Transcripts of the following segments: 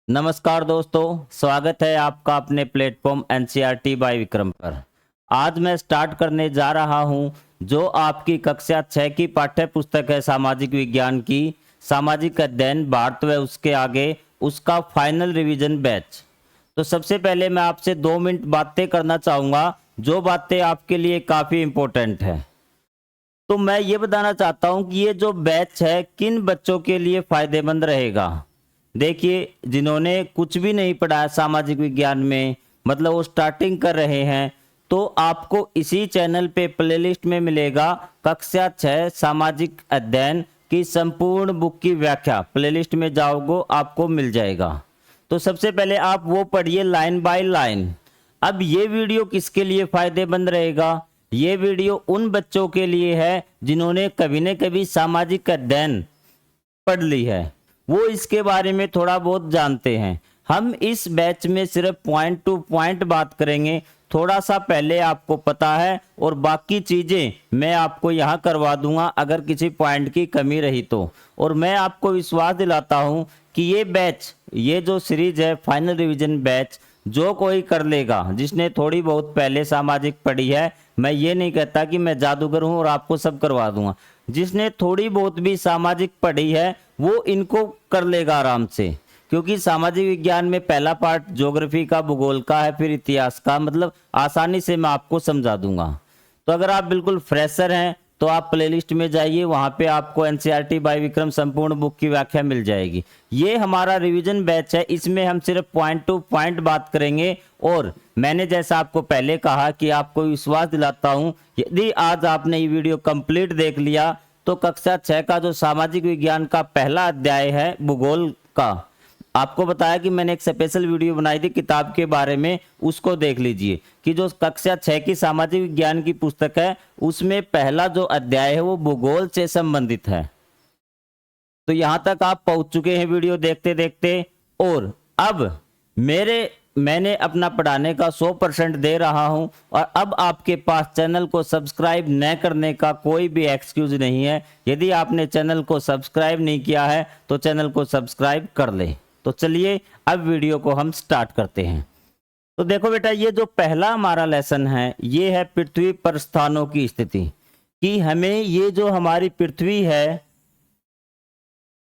नमस्कार दोस्तों, स्वागत है आपका अपने प्लेटफॉर्म एनसीईआरटी बाय विक्रम पर। आज मैं स्टार्ट करने जा रहा हूं जो आपकी कक्षा 6 की पाठ्य पुस्तक है सामाजिक विज्ञान की, सामाजिक अध्ययन भारत व उसके आगे, उसका फाइनल रिवीजन बैच। तो सबसे पहले मैं आपसे 2 मिनट बातें करना चाहूँगा, जो बातें आपके लिए काफ़ी इम्पोर्टेंट है। तो मैं ये बताना चाहता हूँ कि ये जो बैच है किन बच्चों के लिए फ़ायदेमंद रहेगा। देखिए, जिन्होंने कुछ भी नहीं पढ़ा है सामाजिक विज्ञान में, मतलब वो स्टार्टिंग कर रहे हैं, तो आपको इसी चैनल पे प्लेलिस्ट में मिलेगा कक्षा 6 सामाजिक अध्ययन की संपूर्ण बुक की व्याख्या। प्लेलिस्ट में जाओगे आपको मिल जाएगा। तो सबसे पहले आप वो पढ़िए लाइन बाय लाइन। अब ये वीडियो किसके लिए फायदेमंद रहेगा? ये वीडियो उन बच्चों के लिए है जिन्होंने कभी न कभी सामाजिक अध्ययन पढ़ ली है, वो इसके बारे में थोड़ा बहुत जानते हैं। हम इस बैच में सिर्फ पॉइंट टू पॉइंट बात करेंगे, थोड़ा सा पहले आपको पता है और बाकी चीज़ें मैं आपको यहाँ करवा दूंगा अगर किसी पॉइंट की कमी रही तो। और मैं आपको विश्वास दिलाता हूँ कि ये बैच, ये जो सीरीज है फाइनल रिवीजन बैच, जो कोई कर लेगा जिसने थोड़ी बहुत पहले सामाजिक पढ़ी है, मैं ये नहीं कहता कि मैं जादूगर हूँ और आपको सब करवा दूंगा। जिसने थोड़ी बहुत भी सामाजिक पढ़ी है वो इनको कर लेगा आराम से, क्योंकि सामाजिक विज्ञान में पहला पार्ट ज्योग्राफी का, भूगोल का है, फिर इतिहास का, मतलब आसानी से मैं आपको समझा दूंगा। तो अगर आप बिल्कुल फ्रेशर हैं तो आप प्लेलिस्ट में जाइए, वहां पे आपको एनसीईआरटी बाय विक्रम संपूर्ण बुक की व्याख्या मिल जाएगी। ये हमारा रिवीजन बैच है, इसमें हम सिर्फ पॉइंट टू पॉइंट बात करेंगे। और मैंने जैसा आपको पहले कहा कि आपको विश्वास दिलाता हूं, यदि आज आपने ये वीडियो कंप्लीट देख लिया तो कक्षा 6 का जो सामाजिक विज्ञान का पहला अध्याय है भूगोल का, आपको बताया कि मैंने एक स्पेशल वीडियो बनाई थी किताब के बारे में, उसको देख लीजिए कि जो कक्षा 6 की सामाजिक विज्ञान की पुस्तक है उसमें पहला जो अध्याय है वो भूगोल से संबंधित है। तो यहां तक आप पहुंच चुके हैं वीडियो देखते देखते। और अब मैंने अपना पढ़ाने का 100% दे रहा हूं, और अब आपके पास चैनल को सब्सक्राइब न करने का कोई भी एक्सक्यूज नहीं है। यदि आपने चैनल को सब्सक्राइब नहीं किया है तो चैनल को सब्सक्राइब कर ले। तो चलिए अब वीडियो को हम स्टार्ट करते हैं। तो देखो बेटा, ये जो पहला हमारा लेसन है ये है पृथ्वी पर स्थानों की स्थिति, कि हमें ये जो हमारी पृथ्वी है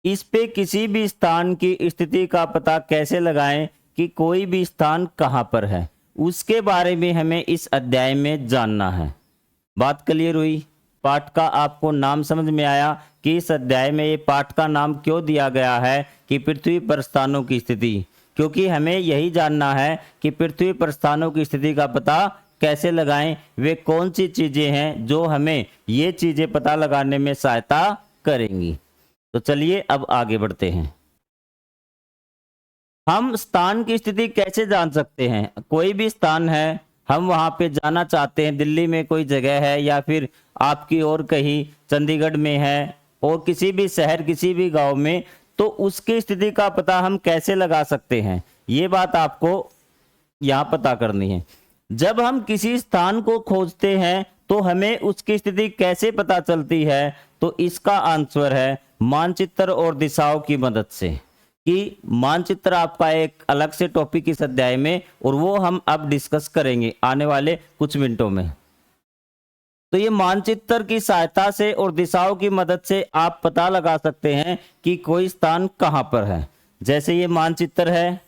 इस पे किसी भी स्थान की स्थिति का पता कैसे लगाएं कि कोई भी स्थान कहां पर है, उसके बारे में हमें इस अध्याय में जानना है। बात क्लियर हुई? पाठ का आपको नाम समझ में आया कि इस अध्याय में ये पाठ का नाम क्यों दिया गया है कि पृथ्वी पर स्थानों की स्थिति? क्योंकि हमें यही जानना है कि पृथ्वी पर स्थानों की स्थिति का पता कैसे लगाएं, वे कौन सी चीजें हैं जो हमें ये चीजें पता लगाने में सहायता करेंगी। तो चलिए अब आगे बढ़ते हैं। हम स्थान की स्थिति कैसे जान सकते हैं? कोई भी स्थान है, हम वहां पे जाना चाहते हैं, दिल्ली में कोई जगह है या फिर आपकी और कहीं चंडीगढ़ में है और किसी भी शहर, किसी भी गांव में, तो उसकी स्थिति का पता हम कैसे लगा सकते हैं? ये बात आपको यहाँ पता करनी है। जब हम किसी स्थान को खोजते हैं तो हमें उसकी स्थिति कैसे पता चलती है? तो इसका आंसर है मानचित्र और दिशाओं की मदद से। कि मानचित्र आपका एक अलग से टॉपिक इस अध्याय में, और वो हम अब डिस्कस करेंगे आने वाले कुछ मिनटों में। तो ये मानचित्र की सहायता से और दिशाओं की मदद से आप पता लगा सकते हैं कि कोई स्थान कहां पर है। जैसे ये मानचित्र है,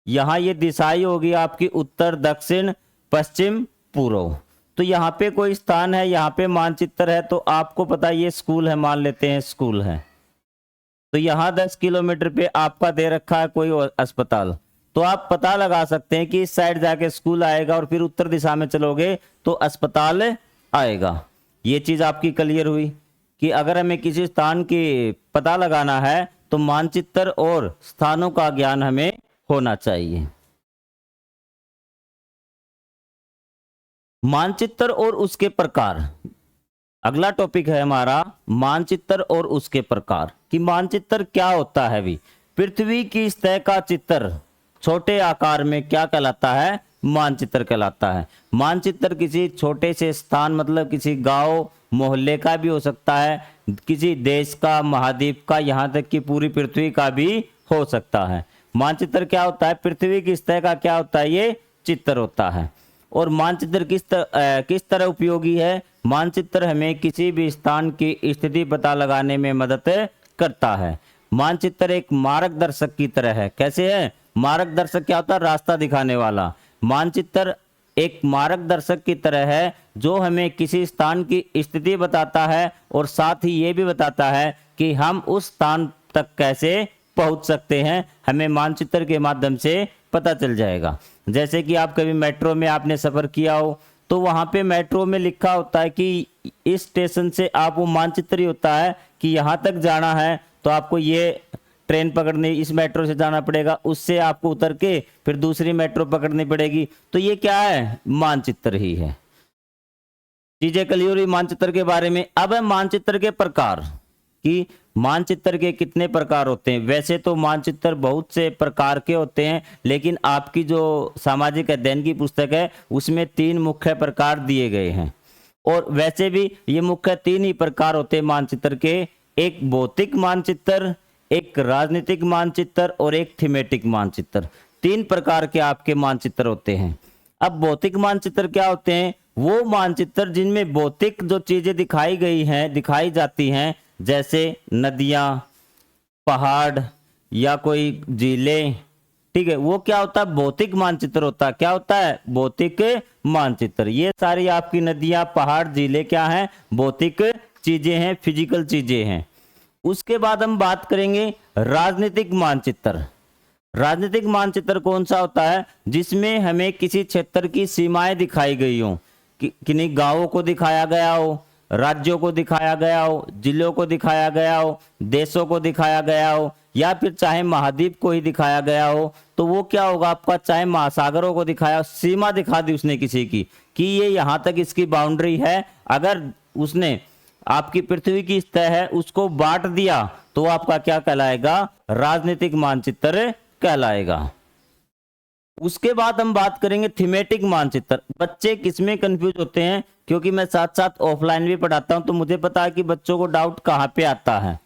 यहाँ ये दिशाएं होगी आपकी उत्तर, दक्षिण, पश्चिम, पूर्व। तो यहाँ पे कोई स्थान है, यहाँ पे मानचित्र है, तो आपको पता ये स्कूल है, मान लेते हैं स्कूल है। तो यहाँ 10 किलोमीटर पे आपका दे रखा है कोई अस्पताल, तो आप पता लगा सकते हैं कि इस साइड जाके स्कूल आएगा और फिर उत्तर दिशा में चलोगे तो अस्पताल आएगा। ये चीज आपकी क्लियर हुई कि अगर हमें किसी स्थान की पता लगाना है तो मानचित्र और स्थानों का ज्ञान हमें होना चाहिए। मानचित्र और उसके प्रकार, अगला टॉपिक है हमारा मानचित्र और उसके प्रकार। कि मानचित्र क्या होता है भी? पृथ्वी की सतह का चित्र छोटे आकार में क्या कहलाता है? मानचित्र कहलाता है। मानचित्र किसी छोटे से स्थान, मतलब किसी गांव मोहल्ले का भी हो सकता है, किसी देश का, महाद्वीप का, यहाँ तक कि पूरी पृथ्वी का भी हो सकता है। मानचित्र क्या होता है? पृथ्वी की सतह का क्या होता है? ये चित्र होता है। और मानचित्र किस तरह उपयोगी है? मानचित्र हमें किसी भी स्थान की स्थिति पता लगाने में मदद करता है। मानचित्र एक मार्गदर्शक की तरह है। कैसे है? मार्गदर्शक क्या होता है? रास्ता दिखाने वाला। मानचित्र एक मार्गदर्शक की तरह है जो हमें किसी स्थान की स्थिति बताता है और साथ ही ये भी बताता है कि हम उस स्थान तक कैसे पहुंच सकते हैं। हमें मानचित्र के माध्यम से पता चल जाएगा। जैसे कि आप कभी मेट्रो में आपने सफ़र किया हो तो वहाँ पे मेट्रो में लिखा होता है कि इस स्टेशन से आप, वो मानचित्र ही होता है कि यहाँ तक जाना है तो आपको ये ट्रेन पकड़नी, इस मेट्रो से जाना पड़ेगा, उससे आपको उतर के फिर दूसरी मेट्रो पकड़नी पड़ेगी। तो ये क्या है? मानचित्र ही है। चीजें क्लियर हुई मानचित्र के बारे में। अब है मानचित्र के प्रकार कि मानचित्र के कितने प्रकार होते हैं। वैसे तो मानचित्र बहुत से प्रकार के होते हैं, लेकिन आपकी जो सामाजिक अध्ययन की पुस्तक है उसमें 3 मुख्य प्रकार दिए गए हैं। और वैसे भी ये मुख्य 3 ही प्रकार होते हैं मानचित्र के। एक भौतिक मानचित्र, एक राजनीतिक मानचित्र और एक थीमेटिक मानचित्र। 3 प्रकार के आपके मानचित्र होते हैं। अब भौतिक मानचित्र क्या होते हैं? वो मानचित्र जिनमें भौतिक जो चीजें दिखाई गई हैं, दिखाई जाती हैं, जैसे नदियां, पहाड़ या कोई झीलें, ठीक है, वो क्या होता है? भौतिक मानचित्र होता है। क्या होता है? भौतिक मानचित्र। ये सारी आपकी नदियां, पहाड़, झीलें क्या हैं? भौतिक चीजें हैं, फिजिकल चीजें हैं। उसके बाद हम बात करेंगे राजनीतिक मानचित्र। राजनीतिक मानचित्र कौन सा होता है? जिसमें हमें किसी क्षेत्र की सीमाएं दिखाई गई हो, किन्हीं गांवों को दिखाया गया हो, राज्यों को दिखाया गया हो, जिलों को दिखाया गया हो, देशों को दिखाया गया हो, या फिर चाहे महाद्वीप को ही दिखाया गया हो। तो वो क्या होगा आपका? चाहे महासागरों को दिखाया, सीमा दिखा दी उसने किसी की कि ये यहाँ तक इसकी बाउंड्री है। अगर उसने आपकी पृथ्वी की सतह है उसको बांट दिया तो आपका क्या कहलाएगा? राजनीतिक मानचित्र कहलाएगा। उसके बाद हम बात करेंगे थीमेटिक मानचित्र। बच्चे किसमें कंफ्यूज होते हैं? क्योंकि मैं साथ साथ ऑफलाइन भी पढ़ाता हूं तो मुझे पता है कि बच्चों को डाउट कहाँ पे आता है।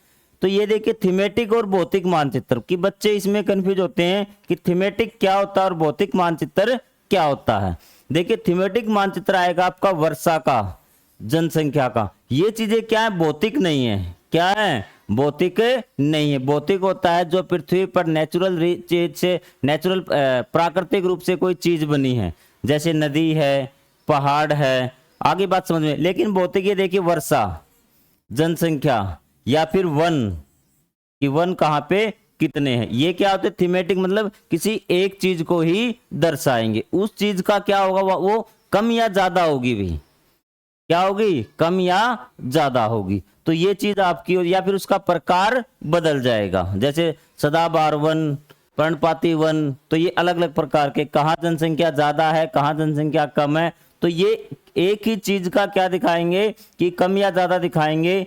तो ये देखिए थीमेटिक और भौतिक मानचित्र कि बच्चे इसमें कंफ्यूज होते हैं कि थीमेटिक क्या होता है और भौतिक मानचित्र क्या होता है। देखिए थीमेटिक मानचित्र आएगा आपका वर्षा का, जनसंख्या का। ये चीजें क्या है? भौतिक नहीं है। क्या है? भौतिक नहीं है। भौतिक होता है जो पृथ्वी पर नेचुरल चीज से, नेचुरल प्राकृतिक रूप से कोई चीज बनी है, जैसे नदी है, पहाड़ है, आगे बात समझ में। लेकिन भौतिक ये देखिए वर्षा, जनसंख्या या फिर वन, कि वन कहाँ पे कितने हैं। ये क्या होते हैं? थीमेटिक मतलब किसी एक चीज को ही दर्शाएंगे। उस चीज का क्या होगा? वो कम या ज्यादा होगी भी। क्या होगी? कम या ज्यादा होगी। तो ये चीज आपकी, या फिर उसका प्रकार बदल जाएगा, जैसे सदाबहार वन, पर्णपाती वन। तो ये अलग अलग प्रकार के, कहाँ जनसंख्या ज्यादा है, कहाँ जनसंख्या कम है। तो ये एक ही चीज का क्या दिखाएंगे कि कम या ज्यादा दिखाएंगे,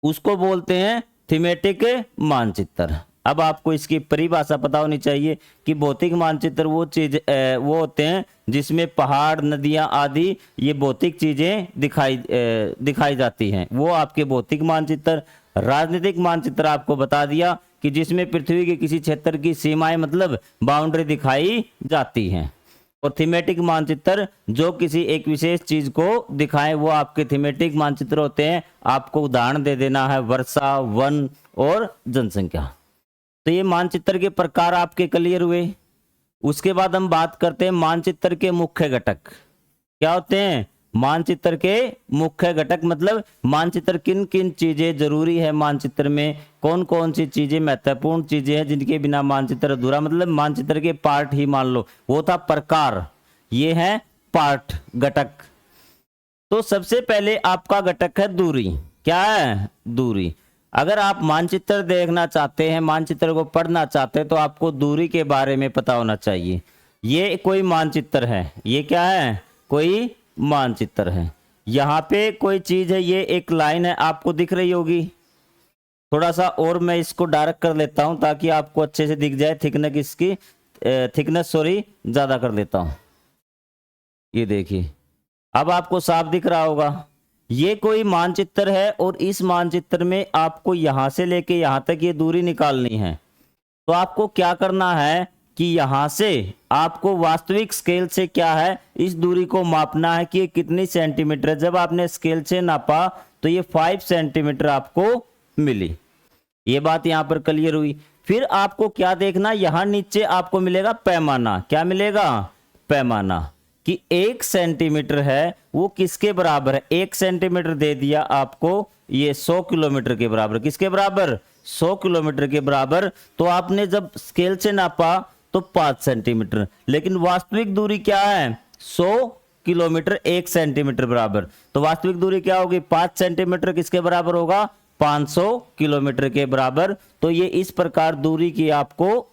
उसको बोलते हैं थीमेटिक मानचित्र। अब आपको इसकी परिभाषा पता होनी चाहिए कि भौतिक मानचित्र वो चीज वो होते हैं जिसमें पहाड़, नदियां आदि ये भौतिक चीजें दिखाई जाती हैं, वो आपके भौतिक मानचित्र। राजनीतिक मानचित्र आपको बता दिया कि जिसमें पृथ्वी के किसी क्षेत्र की सीमाएं मतलब बाउंड्री दिखाई जाती हैं। और थीमेटिक मानचित्र जो किसी एक विशेष चीज को दिखाएं वो आपके थीमेटिक मानचित्र होते हैं। आपको उदाहरण दे देना है वर्षा, वन और जनसंख्या। तो ये मानचित्र के प्रकार आपके क्लियर हुए। उसके बाद हम बात करते हैं मानचित्र के मुख्य घटक क्या होते हैं। मानचित्र के मुख्य घटक मतलब मानचित्र किन किन चीजें जरूरी है, मानचित्र में कौन कौन सी चीजें महत्वपूर्ण चीजें हैं जिनके बिना मानचित्र अधूरा, मतलब मानचित्र के पार्ट ही मान लो। वो था प्रकार, ये है पार्ट, घटक। तो सबसे पहले आपका घटक है दूरी। क्या है? दूरी। अगर आप मानचित्र देखना चाहते हैं, मानचित्र को पढ़ना चाहते हैं तो आपको दूरी के बारे में पता होना चाहिए। ये कोई मानचित्र है, ये क्या है? कोई मानचित्र है। यहाँ पे कोई चीज है, ये एक लाइन है, आपको दिख रही होगी। थोड़ा सा और मैं इसको डार्क कर लेता हूं ताकि आपको अच्छे से दिख जाए। थिकनेस ज्यादा कर लेता हूं। ये देखिए अब आपको साफ दिख रहा होगा। ये कोई मानचित्र है और इस मानचित्र में आपको यहां से लेके यहां तक ये दूरी निकालनी है। तो आपको क्या करना है कि यहां से आपको वास्तविक स्केल से क्या है, इस दूरी को मापना है कि ये कितनी सेंटीमीटर है। जब आपने स्केल से नापा तो ये 5 सेंटीमीटर आपको मिली। ये बात यहां पर क्लियर हुई। फिर आपको क्या देखना, यहां नीचे आपको मिलेगा पैमाना। क्या मिलेगा? पैमाना, कि 1 सेंटीमीटर है वो किसके बराबर है। 1 सेंटीमीटर दे दिया आपको, ये 100 किलोमीटर के बराबर। किसके बराबर? 100 किलोमीटर के बराबर। तो आपने जब स्केल से नापा तो 5 सेंटीमीटर, लेकिन वास्तविक दूरी क्या है? 100 किलोमीटर 1 सेंटीमीटर बराबर। तो वास्तविक दूरी क्या होगी? 5 सेंटीमीटर किसके बराबर होगा? 500 किलोमीटर के बराबर। तो ये इस प्रकार दूरी की आपको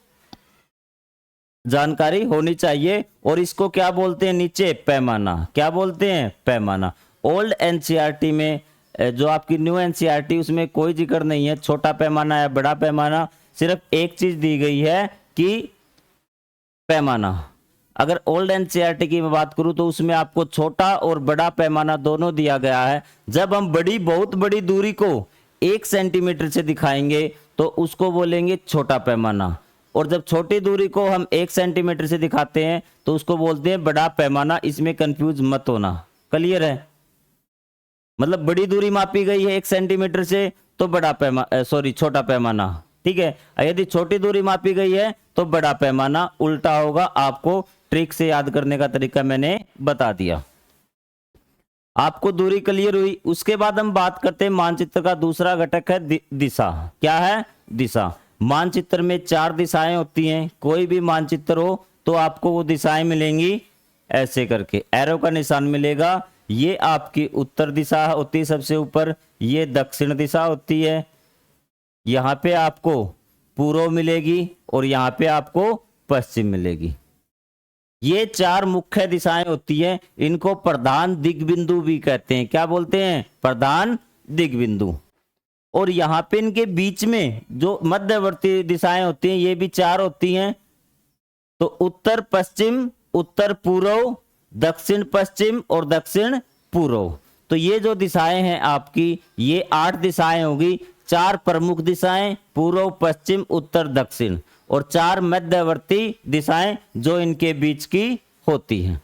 जानकारी होनी चाहिए। और इसको क्या बोलते हैं नीचे? पैमाना। क्या बोलते हैं? पैमाना। ओल्ड एनसीईआरटी में, जो आपकी न्यू एनसीईआरटी, उसमें कोई जिक्र नहीं है छोटा पैमाना या बड़ा पैमाना। सिर्फ एक चीज दी गई है कि पैमाना। अगर ओल्ड एनसीईआरटी की मैं बात करूं तो उसमें आपको छोटा और बड़ा पैमाना दोनों दिया गया है। जब हम बहुत बड़ी दूरी को 1 सेंटीमीटर से दिखाएंगे तो उसको बोलेंगे छोटा पैमाना, और जब छोटी दूरी को हम 1 सेंटीमीटर से दिखाते हैं तो उसको बोलते हैं बड़ा पैमाना। इसमें कंफ्यूज मत होना। क्लियर है? मतलब बड़ी दूरी मापी गई है 1 सेंटीमीटर से तो बड़ा पैमाना, सॉरी छोटा पैमाना, ठीक है। यदि छोटी दूरी मापी गई है तो बड़ा पैमाना। उल्टा होगा। आपको ट्रिक से याद करने का तरीका मैंने बता दिया। आपको दूरी क्लियर हुई। उसके बाद हम बात करते हैं मानचित्र का दूसरा घटक है दिशा। क्या है? दिशा। मानचित्र में 4 दिशाएं होती हैं। कोई भी मानचित्र हो तो आपको वो दिशाएं मिलेंगी ऐसे करके, एरो का निशान मिलेगा। ये आपकी उत्तर दिशा होती है सबसे ऊपर, ये दक्षिण दिशा होती है, यहाँ पे आपको पूर्व मिलेगी और यहाँ पे आपको पश्चिम मिलेगी। ये 4 मुख्य दिशाएं होती हैं। इनको प्रधान दिग्बिंदु भी कहते हैं। क्या बोलते हैं? प्रधान दिग्बिंदु। और यहाँ पे इनके बीच में जो मध्यवर्ती दिशाएं होती हैं ये भी 4 होती हैं। तो उत्तर पश्चिम, उत्तर पूर्व, दक्षिण पश्चिम और दक्षिण पूर्व। तो ये जो दिशाएं हैं आपकी, ये 8 दिशाएं होगी। 4 प्रमुख दिशाएं, पूर्व पश्चिम उत्तर दक्षिण, और 4 मध्यवर्ती दिशाएं जो इनके बीच की होती हैं।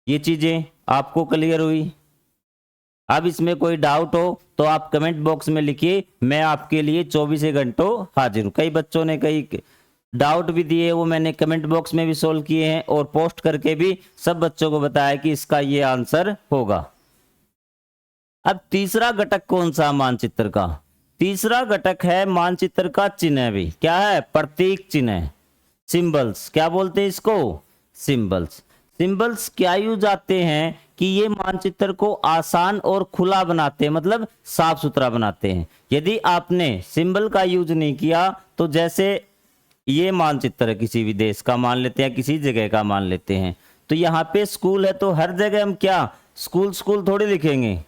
ये चीजें आपको क्लियर हुई। अब इसमें कोई डाउट हो तो आप कमेंट बॉक्स में लिखिए, मैं आपके लिए 24 घंटों हाजिर हूं। कई बच्चों ने कई डाउट भी दिए, वो मैंने कमेंट बॉक्स में भी सोल्व किए हैं और पोस्ट करके भी सब बच्चों को बताया कि इसका ये आंसर होगा। अब तीसरा घटक कौन सा मानचित्र का? तीसरा घटक है मानचित्र का चिन्ह भी। क्या है? प्रतीक चिन्ह, सिंबल्स। क्या बोलते हैं इसको? सिंबल्स। सिंबल्स क्या यूज आते हैं कि ये मानचित्र को आसान और खुला बनाते हैं, मतलब साफ सुथरा बनाते हैं। यदि आपने सिंबल का यूज नहीं किया तो जैसे ये मानचित्र है किसी भी देश का मान लेते हैं, किसी जगह का मान लेते हैं, तो यहाँ पे स्कूल है तो हर जगह हम क्या स्कूल स्कूल थोड़ी लिखेंगे।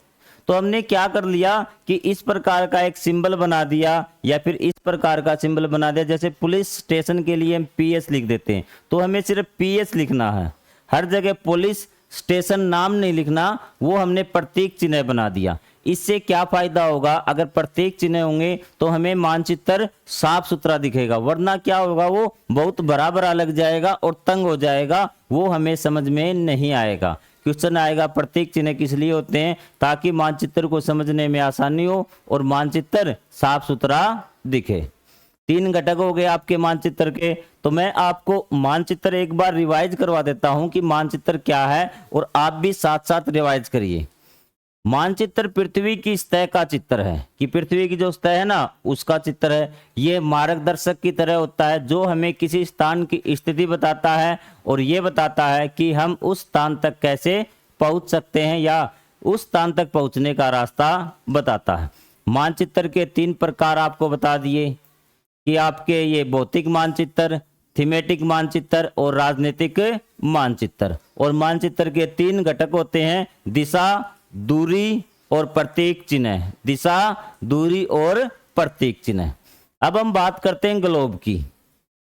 तो हमने क्या कर लिया कि इस प्रकार का एक सिंबल बना दिया या फिर इस प्रकार का सिंबल बना दिया। जैसे पुलिस स्टेशन के लिए हम PS लिख देते हैं तो हमें सिर्फ PS लिखना है, हर जगह पुलिस स्टेशन नाम नहीं लिखना, वो हमने प्रतीक चिन्ह बना दिया। इससे क्या फायदा होगा? अगर प्रतीक चिन्ह होंगे तो हमें मानचित्र साफ सुथरा दिखेगा, वरना क्या होगा वो बहुत बड़ा बड़ा लग जाएगा और तंग हो जाएगा, वो हमें समझ में नहीं आएगा। क्वेश्चन आएगा प्रतीक चिन्ह किस लिए होते हैं? ताकि मानचित्र को समझने में आसानी हो और मानचित्र साफ सुथरा दिखे। 3 घटक हो गए आपके मानचित्र के। तो मैं आपको मानचित्र एक बार रिवाइज करवा देता हूं कि मानचित्र क्या है और आप भी साथ साथ रिवाइज करिए। मानचित्र पृथ्वी की सतह का चित्र है, कि पृथ्वी की जो सतह है ना उसका चित्र है। ये मार्गदर्शक की तरह होता है जो हमें किसी स्थान की स्थिति बताता है और ये बताता है कि हम उस स्थान तक कैसे पहुंच सकते हैं या उस स्थान तक पहुंचने का रास्ता बताता है। मानचित्र के 3 प्रकार आपको बता दिए कि आपके ये भौतिक मानचित्र, थीमेटिक मानचित्र और राजनीतिक मानचित्र। और मानचित्र के 3 घटक होते हैं, दिशा, दूरी और प्रतीक चिन्ह। दिशा, दूरी और प्रतीक चिन्ह। अब हम बात करते हैं ग्लोब की।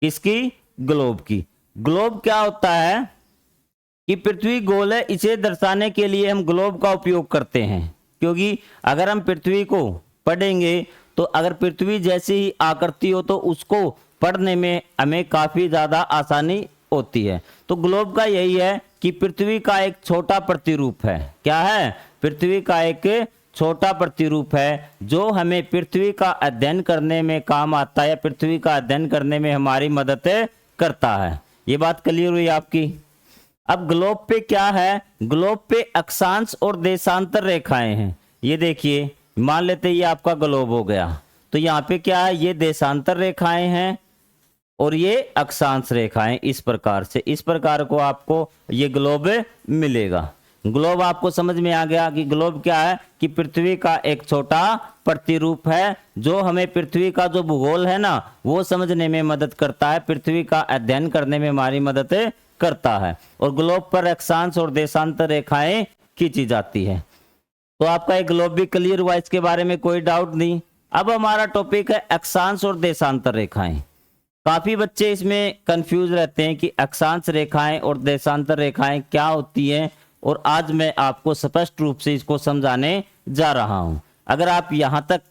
किसकी? ग्लोब की। ग्लोब क्या होता है कि पृथ्वी गोल है, इसे दर्शाने के लिए हम ग्लोब का उपयोग करते हैं। क्योंकि अगर हम पृथ्वी को पढ़ेंगे तो अगर पृथ्वी जैसी ही आकृति हो तो उसको पढ़ने में हमें काफी ज्यादा आसानी होती है। तो ग्लोब का यही है कि पृथ्वी का एक छोटा प्रतिरूप है। क्या है? पृथ्वी का एक छोटा प्रतिरूप है जो हमें पृथ्वी का अध्ययन करने में काम आता है, पृथ्वी का अध्ययन करने में हमारी मदद करता है। ये बात क्लियर हुई आपकी? अब ग्लोब पे क्या है? ग्लोब पे अक्षांश और देशांतर रेखाएं हैं। ये देखिए, मान लेते ये आपका ग्लोब हो गया, तो यहाँ पे क्या है? ये देशांतर रेखाएं हैं और ये अक्षांश रेखाएं। इस प्रकार से, इस प्रकार को आपको ये ग्लोब मिलेगा। ग्लोब आपको समझ में आ गया कि ग्लोब क्या है? कि पृथ्वी का एक छोटा प्रतिरूप है जो हमें पृथ्वी का जो भूगोल है ना वो समझने में मदद करता है, पृथ्वी का अध्ययन करने में हमारी मदद करता है। और ग्लोब पर अक्षांश और देशांतर रेखाएं खींची जाती है। तो आपका एक ग्लोब भी क्लियर हुआ, इसके बारे में कोई डाउट नहीं। अब हमारा टॉपिक है अक्षांश और देशांतर रेखाएं। काफी बच्चे इसमें कंफ्यूज रहते हैं कि अक्षांश रेखाएं और देशांतर रेखाएं क्या होती हैं, और आज मैं आपको स्पष्ट रूप से इसको समझाने जा रहा हूं। अगर आप यहां तक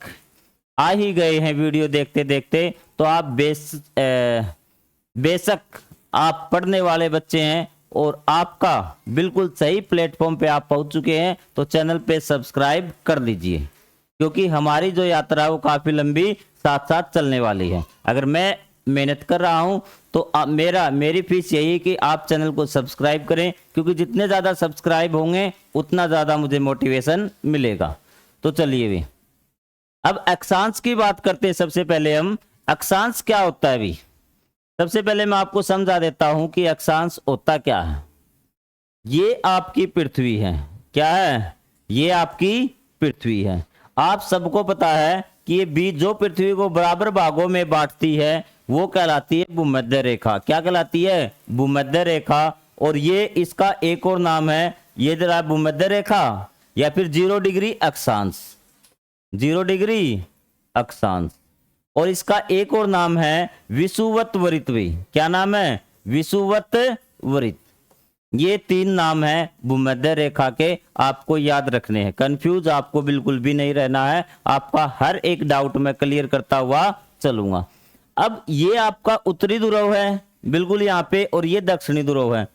आ ही गए हैं वीडियो देखते देखते, तो आप बेशक आप पढ़ने वाले बच्चे हैं और आपका बिल्कुल सही प्लेटफॉर्म पे आप पहुंच चुके हैं। तो चैनल पे सब्सक्राइब कर लीजिए, क्योंकि हमारी जो यात्रा है वो काफी लंबी साथ साथ चलने वाली है। अगर मैं मेहनत कर रहा हूं तो मेरी फीस यही है कि आप चैनल को सब्सक्राइब करें, क्योंकि जितने ज़्यादा सब्सक्राइब होंगे उतना ज़्यादा मुझे मोटिवेशन मिलेगा। तो चलिए भी अब अक्षांश की बात करते हैं। सबसे पहले हम अक्षांश क्या होता है, भी सबसे पहले मैं आपको समझा देता हूं कि अक्षांश होता क्या है। ये आपकी पृथ्वी है। क्या है? ये आपकी पृथ्वी है। आप सबको पता है कि ये बीज जो पृथ्वी को बराबर भागों में बांटती है वो कहलाती है भूमध्य रेखा। क्या कहलाती है? भूमध्य रेखा। और ये इसका एक और नाम है, ये जरा भूमध्य रेखा या फिर 0 डिग्री अक्षांश, 0 डिग्री अक्षांश। और इसका एक और नाम है विषुवत वृत्त भी। क्या नाम है? विषुवत वृत्त। ये 3 नाम है भूमध्य रेखा के, आपको याद रखने हैं। कंफ्यूज आपको बिल्कुल भी नहीं रहना है, आपका हर एक डाउट मैं क्लियर करता हुआ चलूंगा। अब ये आपका उत्तरी ध्रुव है बिल्कुल यहाँ पे, और ये दक्षिणी ध्रुव है।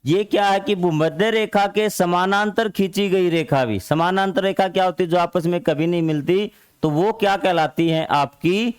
ये क्या है कि भूमध्य रेखा के समानांतर खींची गई रेखा भी। समानांतर रेखा क्या होती है? जो आपस में कभी नहीं मिलती, तो वो क्या कहलाती है? आपकी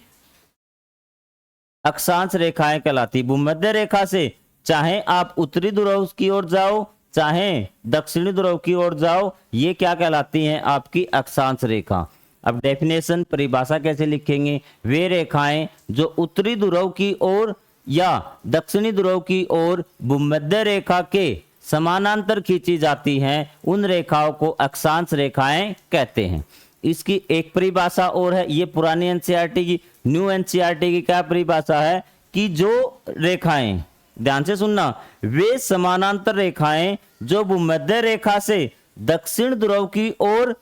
अक्षांश रेखाएं कहलाती। भूमध्य रेखा से चाहे आप उत्तरी ध्रुव की ओर जाओ चाहे दक्षिणी ध्रुव की ओर जाओ, ये क्या कहलाती हैं? आपकी अक्षांश रेखा। अब डेफिनेशन, परिभाषा कैसे लिखेंगे? वे रेखाएं जो उत्तरी ध्रुव की ओर या दक्षिणी ध्रुव की ओर भूमध्य रेखा के समानांतर खींची जाती हैं, उन रेखाओं को अक्षांश रेखाएं कहते हैं। इसकी एक परिभाषा और है, ये पुरानी एनसीईआरटी की, न्यू एनसीईआरटी की क्या परिभाषा है कि जो रेखाएं, ध्यान से सुनना, वे समानांतर रेखाएं जो भूमध्य रेखा से दक्षिण ध्रुव की ओर,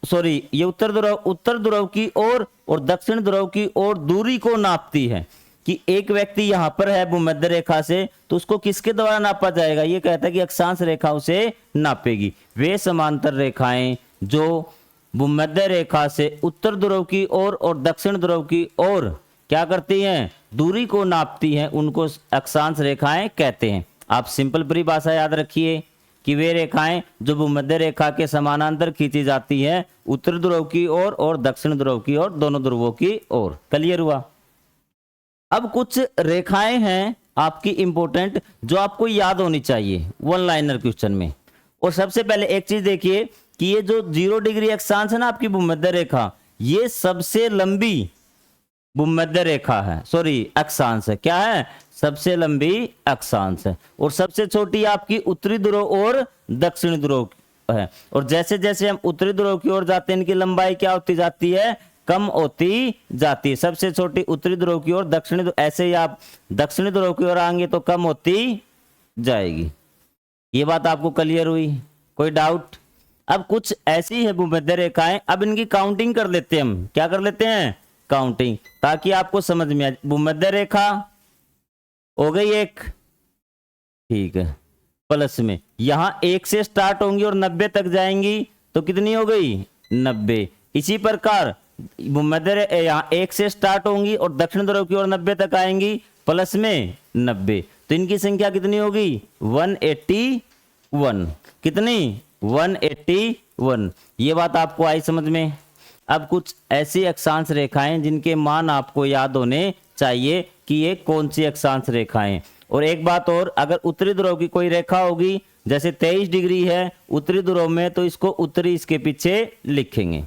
सॉरी ये उत्तर ध्रुव की ओर और दक्षिण ध्रुव की ओर दूरी को नापती है। कि एक व्यक्ति यहां पर है भूमध्य रेखा से, तो उसको किसके द्वारा नापा जाएगा? ये कहता है कि अक्षांश रेखा उसे नापेगी। वे समांतर रेखाएं जो भूमध्य रेखा से उत्तर ध्रुव की ओर और दक्षिण ध्रुव की ओर क्या करती हैं? दूरी को नापती हैं, उनको अक्षांश रेखाएं कहते हैं। आप सिंपल परिभाषा याद रखिए कि वे रेखाएं जो भूमध्य रेखा के समानांतर खींची जाती हैं उत्तर ध्रुव की ओर और दक्षिण ध्रुव की ओर, दोनों ध्रुवों की ओर। क्लियर हुआ? अब कुछ रेखाएं हैं आपकी इंपॉर्टेंट जो आपको याद होनी चाहिए 1 लाइनर क्वेश्चन में। और सबसे पहले एक चीज देखिए कि ये जो 0 डिग्री अक्षांश है ना आपकी भूमध्य रेखा, ये सबसे लंबी भूमध्य रेखा है, सॉरी अक्षांश है। क्या है? सबसे लंबी अक्षांश है। और सबसे छोटी आपकी उत्तरी ध्रुव और दक्षिणी ध्रुव है। और जैसे जैसे हम उत्तरी ध्रुव की ओर जाते हैं, इनकी लंबाई क्या होती जाती है? कम होती जाती है। सबसे छोटी उत्तरी ध्रुव की ओर, दक्षिणी, ऐसे ही आप दक्षिणी ध्रुव की ओर आएंगे तो कम होती जाएगी। ये बात आपको क्लियर हुई? कोई डाउट? अब कुछ ऐसी है भूमध्य रेखाएं, अब इनकी काउंटिंग कर लेते हैं हम। क्या कर लेते हैं? काउंटिंग, ताकि आपको समझ में आ जाए। भूमध्य रेखा हो गई एक, ठीक है, प्लस में यहां 1 से स्टार्ट होंगी और 90 तक जाएंगी, तो कितनी हो गई? 90। इसी प्रकार भूमध्य यहाँ 1 से स्टार्ट होंगी और दक्षिण ध्रुव की ओर 90 तक आएंगी, प्लस में 90, तो इनकी संख्या कितनी होगी 181। कितनी 181। ये बात आपको आई समझ में। अब कुछ ऐसी अक्षांश रेखाएं जिनके मान आपको याद होने चाहिए कि ये कौन सी अक्षांश रेखाएं। और एक बात और, अगर उत्तरी ध्रुव की कोई रेखा होगी, जैसे 23 डिग्री है उत्तरी ध्रुव में, तो इसको उत्तरी इसके पीछे लिखेंगे।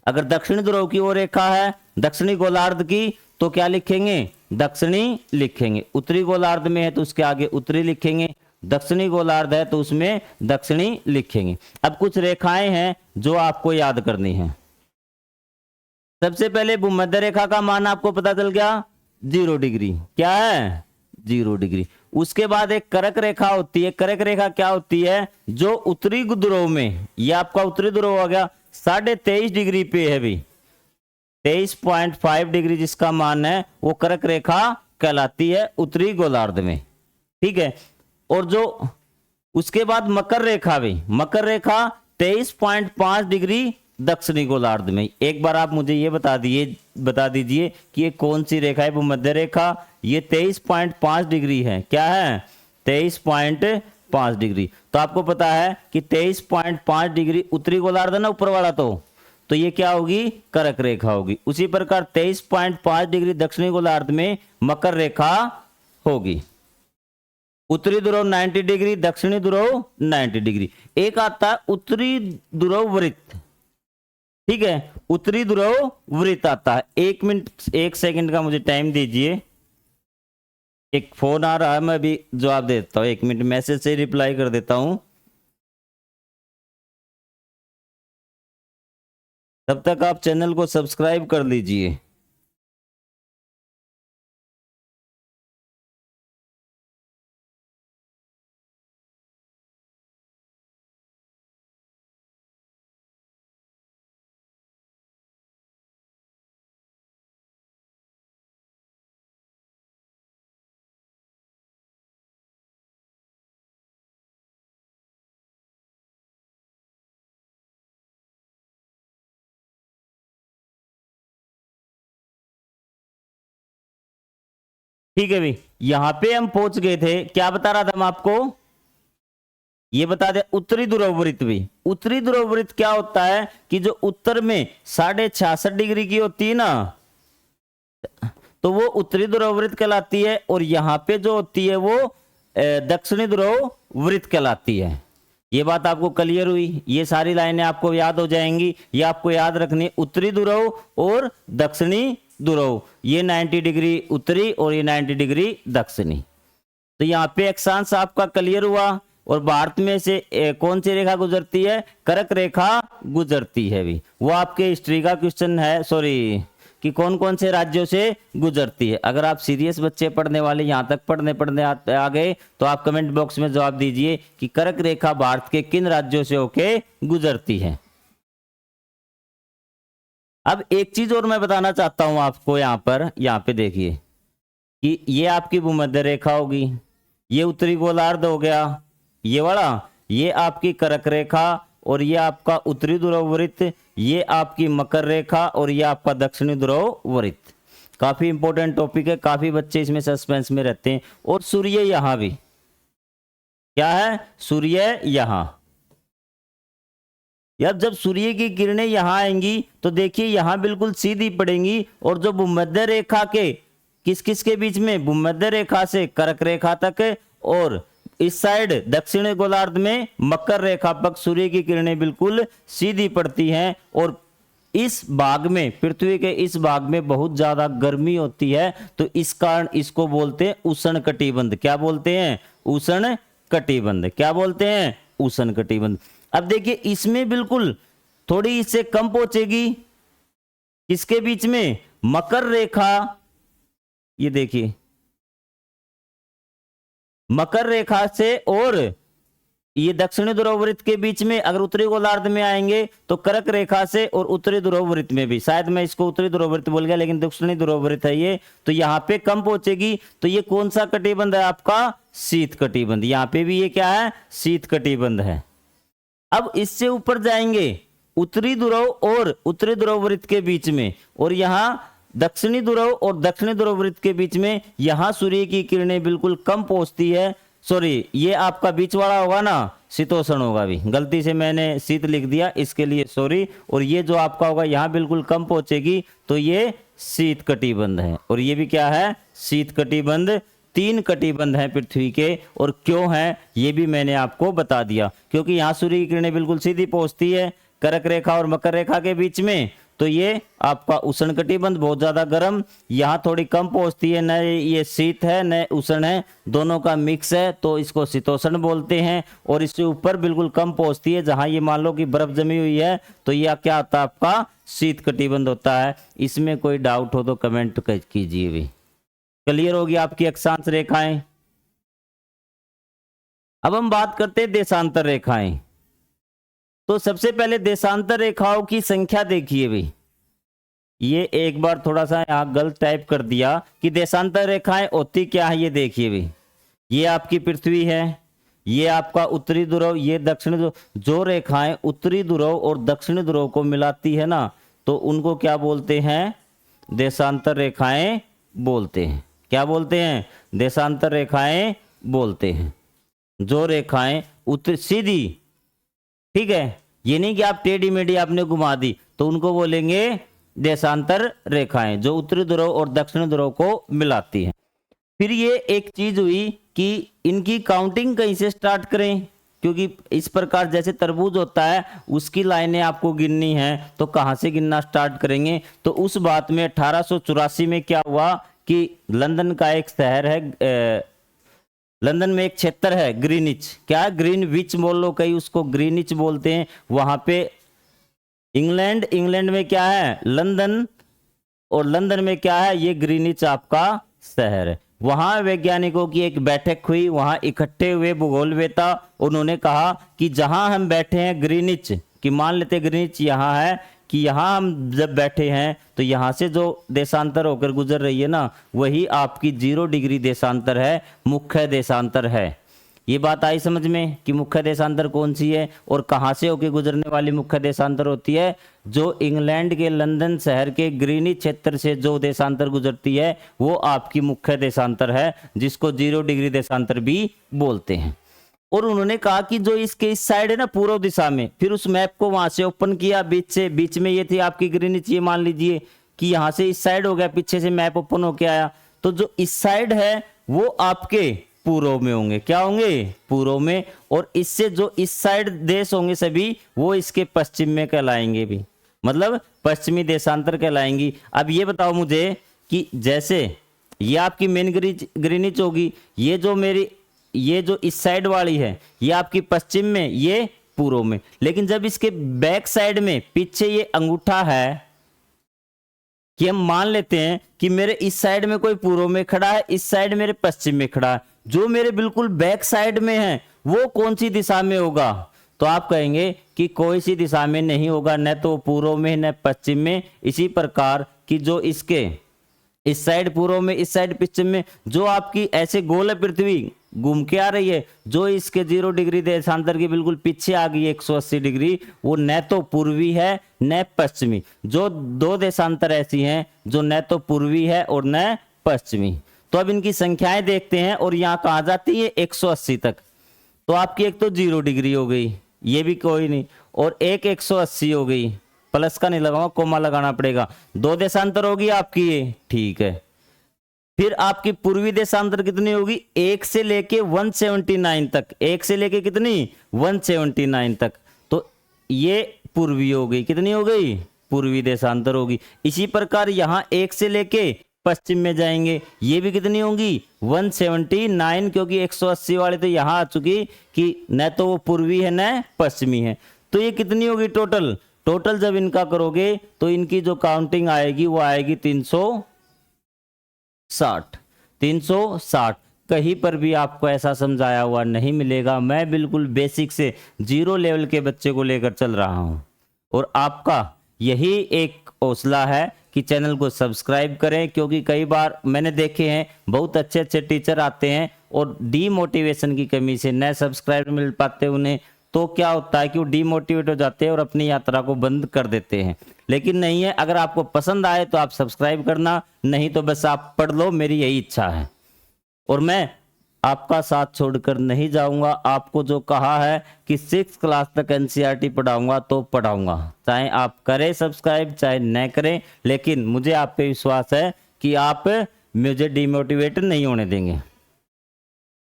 अगर दक्षिणी ध्रुव की वो रेखा है दक्षिणी गोलार्ध की, तो क्या लिखेंगे दक्षिणी लिखेंगे। उत्तरी गोलार्ध में है तो उसके आगे उत्तरी लिखेंगे, दक्षिणी गोलार्ध है तो उसमें दक्षिणी लिखेंगे। अब कुछ रेखाएं हैं जो आपको याद करनी है। सबसे पहले भूमध्य रेखा का मान आपको पता चल गया 0 डिग्री, क्या है 0 डिग्री। उसके बाद एक करक रेखा होती है। करक रेखा क्या होती है, जो उत्तरी ध्रुव में, ये आपका उत्तरी ध्रुव हो गया 23.5 डिग्री पे है भी, 23.5 डिग्री जिसका मान है वो करक रेखा कहलाती है उत्तरी गोलार्ध में, ठीक है। और जो उसके बाद मकर रेखा भी, मकर रेखा 23.5 डिग्री दक्षिणी गोलार्ध में। एक बार आप मुझे ये बता दीजिए कि ये कौन सी रेखा है भूमध्य रेखा। ये 23.5 डिग्री है, क्या है 23.5 डिग्री। तो आपको पता है कि 23.5 डिग्री उत्तरी गोलार्ध है ना ऊपर वाला, तो ये क्या होगी करक रेखा होगी। उसी प्रकार 23.5 डिग्री दक्षिणी गोलार्ध में मकर रेखा होगी। उत्तरी ध्रुव 90 डिग्री, दक्षिणी ध्रुव 90 डिग्री। एक आता है उत्तरी ध्रुव वृत्त, ठीक है, उत्तरी ध्रुव वृत्त आता है। 1 मिनट 1 सेकंड का मुझे टाइम दीजिए, एक फोन आ रहा है, मैं अभी जवाब दे देता हूँ। 1 मिनट मैसेज से रिप्लाई कर देता हूँ, तब तक आप चैनल को सब्सक्राइब कर लीजिए। ठीक है भाई, यहां पे हम पहुंच गए थे। क्या बता रहा था हम आपको, ये बता दे उत्तरी ध्रुव वृत्त भी। उत्तरी ध्रुव वृत्त क्या होता है कि जो उत्तर में 66.5 डिग्री की होती है ना, तो वो उत्तरी ध्रुव वृत्त कहलाती है। और यहाँ पे जो होती है वो दक्षिणी ध्रुव वृत्त कहलाती है। ये बात आपको क्लियर हुई। ये सारी लाइनें आपको याद हो जाएंगी। ये आपको याद रखनी, उत्तरी ध्रुव और दक्षिणी ध्रुव, ये 90 डिग्री उत्तरी और ये 90 डिग्री दक्षिणी। तो यहाँ पे अक्षांश आपका क्लियर हुआ। और भारत में से कौन सी रेखा गुजरती है, करक रेखा गुजरती है भी। वो आपके हिस्ट्री का क्वेश्चन है, सॉरी, कि कौन कौन से राज्यों से गुजरती है। अगर आप सीरियस बच्चे पढ़ने वाले यहाँ तक पढ़ने आ गए तो आप कमेंट बॉक्स में जवाब दीजिए कि करक रेखा भारत के किन राज्यों से होके गुजरती है। अब एक चीज और मैं बताना चाहता हूं आपको, यहाँ पे देखिए कि ये आपकी भूमध्य रेखा होगी, ये उत्तरी गोलार्ध हो गया, ये वाला, ये आपकी करक रेखा, और ये आपका उत्तरी ध्रुव वृत्त, ये आपकी मकर रेखा, और ये आपका दक्षिणी ध्रुव वृत्त। काफी इंपॉर्टेंट टॉपिक है, काफी बच्चे इसमें सस्पेंस में रहते हैं। और सूर्य यहां भी, क्या है सूर्य यहां। यार जब सूर्य की किरणें यहां आएंगी तो देखिए यहां बिल्कुल सीधी पड़ेंगी, और जो भूमध्य रेखा के किस किस के बीच में, भूमध्य रेखा से कर्क रेखा तक, और इस साइड दक्षिण गोलार्ध में मकर रेखा पर सूर्य की किरणें बिल्कुल सीधी पड़ती हैं। और इस भाग में, पृथ्वी के इस भाग में बहुत ज्यादा गर्मी होती है, तो इस कारण इसको बोलते हैं उष्ण कटिबंध। क्या बोलते हैं, उष्ण कटिबंध। क्या बोलते हैं, उष्ण कटिबंध। अब देखिए इसमें बिल्कुल थोड़ी इससे कम पहुंचेगी, किसके बीच में, मकर रेखा, ये देखिए मकर रेखा से और ये दक्षिणी ध्रुव वृत्त के बीच में। अगर उत्तरी गोलार्ध में आएंगे तो कर्क रेखा से और उत्तरी ध्रुव वृत्त में भी, शायद मैं इसको उत्तरी ध्रुव वृत्त बोल गया लेकिन दक्षिणी ध्रुव वृत्त है ये, तो यहाँ पे कम पहुंचेगी। तो ये कौन सा कटिबंध है आपका, शीत कटिबंध। यहाँ पे भी ये क्या है, शीत कटिबंध है। अब इससे ऊपर जाएंगे उत्तरी ध्रुव और उत्तरी ध्रुव वृत्त के बीच में, और यहाँ दक्षिणी ध्रुव और दक्षिणी ध्रुव वृत्त के बीच में यहाँ सूर्य की किरणें बिल्कुल कम पहुंचती है। सॉरी, ये आपका बीच वाला होगा ना, शीतोष्ण होगा भी, गलती से मैंने शीत लिख दिया, इसके लिए सॉरी। और ये जो आपका होगा यहाँ बिल्कुल कम पहुंचेगी, तो ये शीत कटिबंध है। और ये भी क्या है, शीत कटिबंध। 3 कटिबंध हैं पृथ्वी के, और क्यों है ये भी मैंने आपको बता दिया, क्योंकि यहाँ सूर्य की किरणें बिल्कुल सीधी पहुंचती है कर्क रेखा और मकर रेखा के बीच में, तो ये आपका उष्ण कटिबंध बहुत ज्यादा गर्म, यहाँ थोड़ी कम पहुंचती है, न ये शीत है न उष्ण है, दोनों का मिक्स है, तो इसको शीतोष्ण बोलते हैं। और इससे ऊपर बिल्कुल कम पहुंचती है, जहां ये मान लो कि बर्फ जमी हुई है, तो यह क्या होता है, आपका शीत कटिबंध होता है। इसमें कोई डाउट हो तो कमेंट कीजिए भी। क्लियर होगी आपकी अक्षांश रेखाएं। अब हम बात करते हैं देशांतर रेखाएं। तो सबसे पहले देशांतर रेखाओं की संख्या देखिए भाई, ये एक बार थोड़ा सा यहाँ गलत टाइप कर दिया कि देशांतर रेखाएं होती क्या है। ये देखिए भाई, ये आपकी पृथ्वी है, ये आपका उत्तरी ध्रुव, ये दक्षिणी ध्रुव। जो रेखाएं उत्तरी ध्रुव और दक्षिणी ध्रुव को मिलाती है ना, तो उनको क्या बोलते हैं, देशांतर रेखाएं बोलते हैं। क्या बोलते हैं, देशांतर रेखाएं बोलते हैं। जो रेखाएं उत्तर सीधी, ठीक है, ये नहीं कि आप टेढ़ी मेढ़ी आपने घुमा दी, तो उनको बोलेंगे देशांतर रेखाएं, जो उत्तरी ध्रुव और दक्षिणी ध्रुव को मिलाती हैं। फिर ये एक चीज हुई कि इनकी काउंटिंग कहीं से स्टार्ट करें, क्योंकि इस प्रकार जैसे तरबूज होता है उसकी लाइनें आपको गिननी है, तो कहाँ से गिनना स्टार्ट करेंगे। तो उस बात में 1884 में क्या हुआ कि लंदन का एक शहर है, लंदन में एक क्षेत्र है ग्रीनिच, क्या ग्रीनविच बोल लो, कई उसको ग्रीनिच बोलते हैं। वहां पे इंग्लैंड में क्या है, लंदन, और लंदन में क्या है, ये ग्रीनिच आपका शहर है। वहां वैज्ञानिकों की एक बैठक हुई, वहां इकट्ठे हुए भूगोलवेता, उन्होंने कहा कि जहां हम बैठे हैं ग्रीनिच, कि मान लेते ग्रीनिच यहाँ है, कि यहाँ हम जब बैठे हैं तो यहाँ से जो देशांतर होकर गुजर रही है ना, वही आपकी 0 डिग्री देशांतर है, मुख्य देशांतर है। ये बात आई समझ में कि मुख्य देशांतर कौन सी है और कहाँ से होकर गुजरने वाली मुख्य देशांतर होती है। जो इंग्लैंड के लंदन शहर के ग्रीनिच क्षेत्र से जो देशांतर गुजरती है वो आपकी मुख्य देशांतर है, जिसको 0 डिग्री देशांतर भी बोलते हैं। और उन्होंने कहा कि जो इसके इस साइड है ना पूर्व दिशा में, फिर उस मैप को वहां से ओपन किया, बीच में ये थी आपकी ग्रीनिच, ये मान लीजिए कि यहाँ से इस साइड हो गया, पीछे से मैप ओपन होके आया, तो जो इस साइड है वो आपके पूर्व में होंगे, क्या होंगे, पूर्व में। और इससे जो इस साइड देश होंगे सभी, वो इसके पश्चिम में कहलाएंगे भी, मतलब पश्चिमी देशांतर कहलाएंगी। अब ये बताओ मुझे कि जैसे ये आपकी मेन ग्रीनिच होगी, ये जो इस साइड वाली है ये आपकी पश्चिम में, ये पूर्व में, लेकिन जब इसके बैक साइड में पीछे ये अंगूठा है, कि हम मान लेते हैं कि मेरे इस साइड में कोई पूर्व में खड़ा है, इस साइड मेरे पश्चिम में खड़ा है, जो मेरे बिल्कुल बैक साइड में है वो कौन सी दिशा में होगा, तो आप कहेंगे कि कोई सी दिशा में नहीं होगा, न तो पूर्व में न पश्चिम में। इसी प्रकार कि जो इसके इस साइड पूर्व में, इस साइड पश्चिम में, जो आपकी ऐसे गोल है पृथ्वी घूम के आ रही है, जो इसके 0 डिग्री देशांतर के बिल्कुल पीछे आ गई 180 डिग्री, वो न तो पूर्वी है न पश्चिमी। जो 2 देशांतर ऐसी हैं जो न तो पूर्वी है और न पश्चिमी। तो अब इनकी संख्याएं देखते हैं, और यहाँ कहा जाती है 180 तक। तो आपकी एक तो 0 डिग्री हो गई, ये भी कोई नहीं, और एक 180 हो गई, प्लस का नहीं लगाऊंगा, कोमा लगाना पड़ेगा, 2 देशांतर होगी आपकी ये, ठीक है। फिर आपकी पूर्वी देशांतर कितनी होगी, 1 से लेके 179 तक, 1 से लेके कितनी 179 तक, तो ये पूर्वी हो गई, कितनी हो गई, पूर्वी देशांतर होगी। इसी प्रकार यहाँ 1 से लेके पश्चिम में जाएंगे, ये भी कितनी होंगी 179, क्योंकि 180 वाले तो यहाँ आ चुकी कि न तो वो पूर्वी है न पश्चिमी है। तो ये कितनी होगी टोटल जब इनका करोगे तो इनकी जो काउंटिंग आएगी वो आएगी 360। कहीं पर भी आपको ऐसा समझाया हुआ नहीं मिलेगा, मैं बिल्कुल बेसिक से 0 लेवल के बच्चे को लेकर चल रहा हूं। और आपका यही एक हौसला है कि चैनल को सब्सक्राइब करें, क्योंकि कई बार मैंने देखे हैं बहुत अच्छे टीचर आते हैं और डीमोटिवेशन की कमी से न सब्सक्राइब मिल पाते उन्हें, तो क्या होता है कि वो डीमोटिवेट हो जाते हैं और अपनी यात्रा को बंद कर देते हैं। लेकिन नहीं है, अगर आपको पसंद आए तो आप सब्सक्राइब करना, नहीं तो बस आप पढ़ लो, मेरी यही इच्छा है। और मैं आपका साथ छोड़कर नहीं जाऊंगा। आपको जो कहा है कि 6th क्लास तक एनसीईआरटी पढ़ाऊंगा तो पढ़ाऊंगा, चाहे आप करें सब्सक्राइब चाहे न करें, लेकिन मुझे आप पे विश्वास है कि आप मुझे डिमोटिवेट नहीं होने देंगे।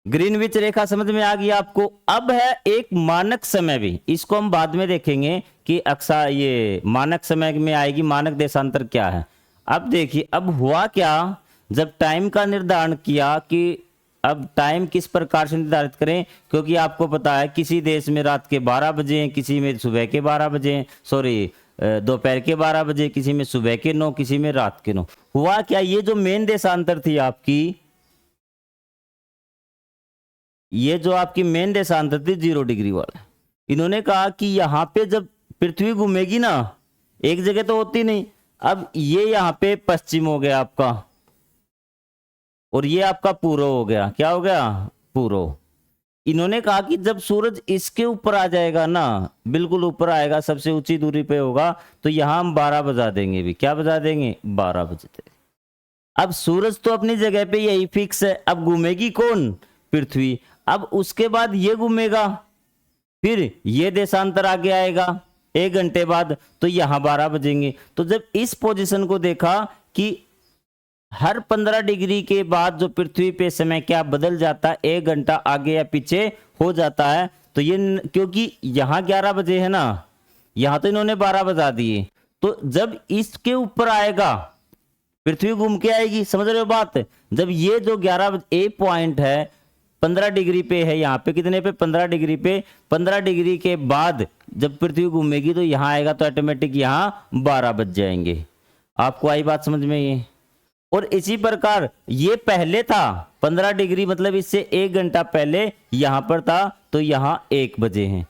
ग्रीनविच रेखा समझ में आ गई आपको। अब है एक मानक समय भी, इसको हम बाद में देखेंगे कि अक्सर ये मानक समय में आएगी। मानक देशांतर क्या है, अब देखिए अब हुआ क्या, जब टाइम का निर्धारण किया कि अब टाइम किस प्रकार से निर्धारित करें, क्योंकि आपको पता है किसी देश में रात के 12 बजे हैं, किसी में सुबह के 12 बजे हैं, सॉरी दोपहर के 12 बजे, किसी में सुबह के 9, किसी में रात के 9। हुआ क्या, ये जो मेन देशांतर थी आपकी, ये जो आपकी मेन देशांतर थी 0 डिग्री वाला, इन्होंने कहा कि यहाँ पे जब पृथ्वी घूमेगी ना, एक जगह तो होती नहीं। अब ये यहाँ पे पश्चिम हो गया आपका, और ये आपका पूर्व हो गया। क्या हो गया, पूर्व। इन्होंने कहा कि जब सूरज इसके ऊपर आ जाएगा ना, बिल्कुल ऊपर आएगा, सबसे ऊंची दूरी पे होगा, तो यहां हम 12 बजा देंगे भी। क्या बजा देंगे, 12 बजे देंगे। अब सूरज तो अपनी जगह पे यही फिक्स है, अब घूमेगी कौन, पृथ्वी। अब उसके बाद ये घूमेगा, फिर ये देशांतर आगे आएगा 1 घंटे बाद, तो यहां 12 बजेंगे। तो जब इस पोजीशन को देखा कि हर 15 डिग्री के बाद जो पृथ्वी पे समय क्या बदल जाता है, 1 घंटा आगे या पीछे हो जाता है, तो ये क्योंकि यहाँ 11 बजे है ना, यहाँ तो इन्होंने 12 बजा दिए, तो जब इसके ऊपर आएगा पृथ्वी घूम के आएगी। समझ रहे हो बात, जब ये जो 11 ए पॉइंट है 15 डिग्री पे है, यहाँ पे कितने पे, 15 डिग्री पे, 15 डिग्री के बाद जब पृथ्वी घूमेगी तो यहाँ आएगा, तो ऑटोमेटिक यहाँ 12 बज जाएंगे। आपको आई बात समझ में ये। और इसी प्रकार ये पहले था 15 डिग्री, मतलब इससे 1 घंटा पहले यहां पर था, तो यहां 1 बजे हैं।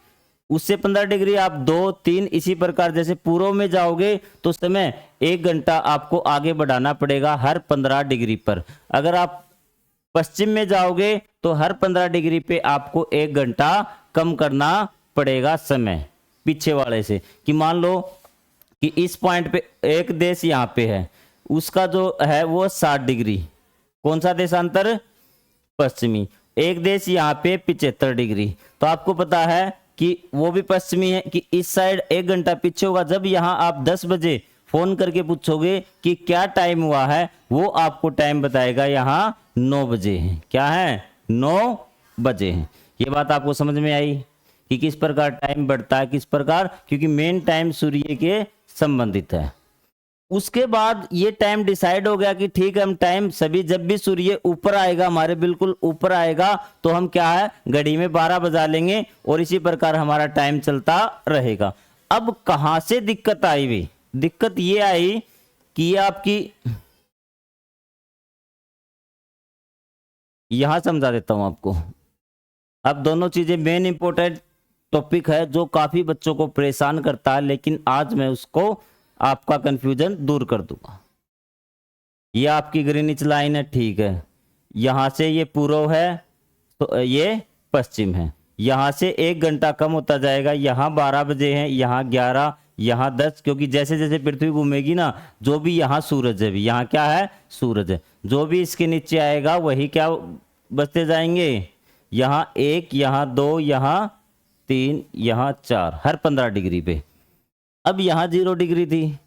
उससे 15 डिग्री आप 2, 3, इसी प्रकार जैसे पूर्व में जाओगे तो समय 1 घंटा आपको आगे बढ़ाना पड़ेगा हर 15 डिग्री पर। अगर आप पश्चिम में जाओगे तो हर 15 डिग्री पे आपको 1 घंटा कम करना पड़ेगा समय पीछे वाले से। कि मान लो कि इस पॉइंट पे एक देश यहाँ पे है, उसका जो है वो 60 डिग्री, कौन सा देशांतर, पश्चिमी। एक देश यहाँ पे 75 डिग्री, तो आपको पता है कि वो भी पश्चिमी है, कि इस साइड 1 घंटा पीछे होगा। जब यहाँ आप 10 बजे फोन करके पूछोगे कि क्या टाइम हुआ है, वो आपको टाइम बताएगा यहाँ 9 बजे है। क्या है, 9 बजे है। ये बात आपको समझ में आई कि किस प्रकार टाइम बढ़ता है, किस प्रकार, क्योंकि मेन टाइम सूर्य के संबंधित है। उसके बाद ये टाइम डिसाइड हो गया कि ठीक है, हम टाइम सभी, जब भी सूर्य ऊपर आएगा, हमारे बिल्कुल ऊपर आएगा, तो हम क्या है, घड़ी में 12 बजा लेंगे और इसी प्रकार हमारा टाइम चलता रहेगा। अब कहां से दिक्कत आई भी, दिक्कत ये आई कि ये आपकी, यहां समझा देता हूं आपको। अब दोनों चीजें मेन इंपॉर्टेंट टॉपिक है जो काफी बच्चों को परेशान करता है, लेकिन आज मैं उसको आपका कंफ्यूजन दूर कर दूंगा। ये आपकी ग्रीनिच लाइन है, ठीक है, यहां से ये पूर्व है तो ये पश्चिम है, यहां से 1 घंटा कम होता जाएगा। यहाँ 12 बजे है, यहाँ 11, यहाँ 10, क्योंकि जैसे जैसे पृथ्वी घूमेगी ना, जो भी यहाँ सूरज है, भी यहाँ क्या है, सूरज है, जो भी इसके नीचे आएगा वही क्या बचते जाएंगे, यहाँ 1, यहाँ 2, यहाँ 3, यहाँ 4, हर 15 डिग्री पे। अब यहाँ 0 डिग्री थी,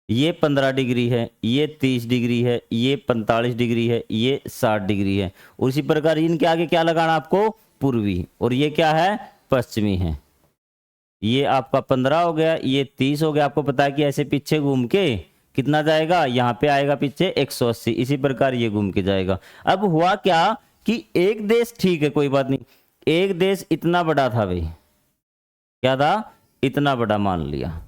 ये 15 डिग्री है, ये 30 डिग्री है, ये 45 डिग्री है, ये 60 डिग्री है। और इसी प्रकार इनके आगे क्या लगाना आपको, पूर्वी, और ये क्या है, पश्चिमी है। ये आपका 15 हो गया, ये 30 हो गया। आपको पता है कि ऐसे पीछे घूम के कितना जाएगा, यहाँ पे आएगा पीछे 180, इसी प्रकार ये घूम के जाएगा। अब हुआ क्या कि एक देश, ठीक है कोई बात नहीं, एक देश इतना बड़ा था भाई, क्या था, इतना बड़ा मान लिया।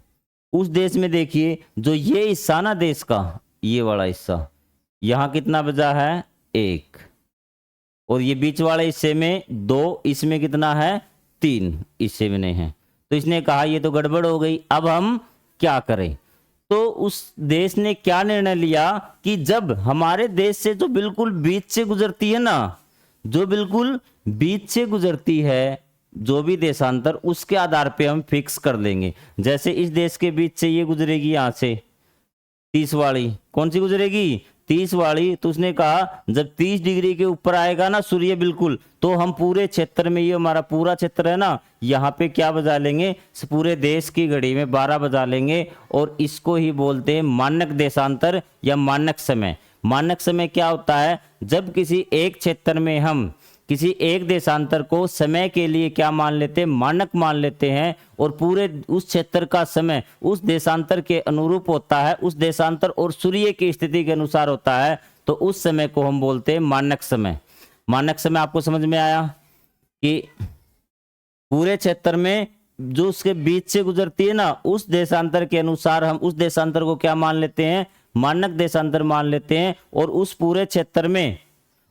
उस देश में देखिए जो ये हिस्सा ना देश का, ये वाला हिस्सा, यहां कितना बजा है, 1, और ये बीच वाले हिस्से में 2, इसमें कितना है, 3, हिस्से में नहीं है। तो इसने कहा ये तो गड़बड़ हो गई, अब हम क्या करें। तो उस देश ने क्या निर्णय लिया कि जब हमारे देश से जो बिल्कुल बीच से गुजरती है ना, जो बिल्कुल बीच से गुजरती है, जो भी देशांतर उसके आधार पे हम फिक्स कर लेंगे। जैसे इस देश के बीच से ये गुजरेगी यहाँ से 30 वाली, कौन सी गुजरेगी 30 वाली, तो उसने कहा जब 30 डिग्री के ऊपर आएगा ना सूर्य बिल्कुल, तो हम पूरे क्षेत्र में, ये हमारा पूरा क्षेत्र है ना, यहाँ पे क्या बजा लेंगे, पूरे देश की घड़ी में 12 बजा लेंगे और इसको ही बोलते हैं मानक देशांतर या मानक समय। मानक समय क्या होता है, जब किसी एक क्षेत्र में हम किसी एक देशांतर को समय के लिए क्या मान लेते हैं, मानक मान लेते हैं, और पूरे उस क्षेत्र का समय उस देशांतर के अनुरूप होता है, उस देशांतर और सूर्य की स्थिति के अनुसार होता है, तो उस समय को हम बोलते हैं मानक समय। मानक समय आपको समझ में आया कि पूरे क्षेत्र में जो उसके बीच से गुजरती है ना, उस देशांतर के अनुसार हम उस देशांतर को क्या मान लेते हैं, मानक देशांतर मान लेते हैं, और उस पूरे क्षेत्र में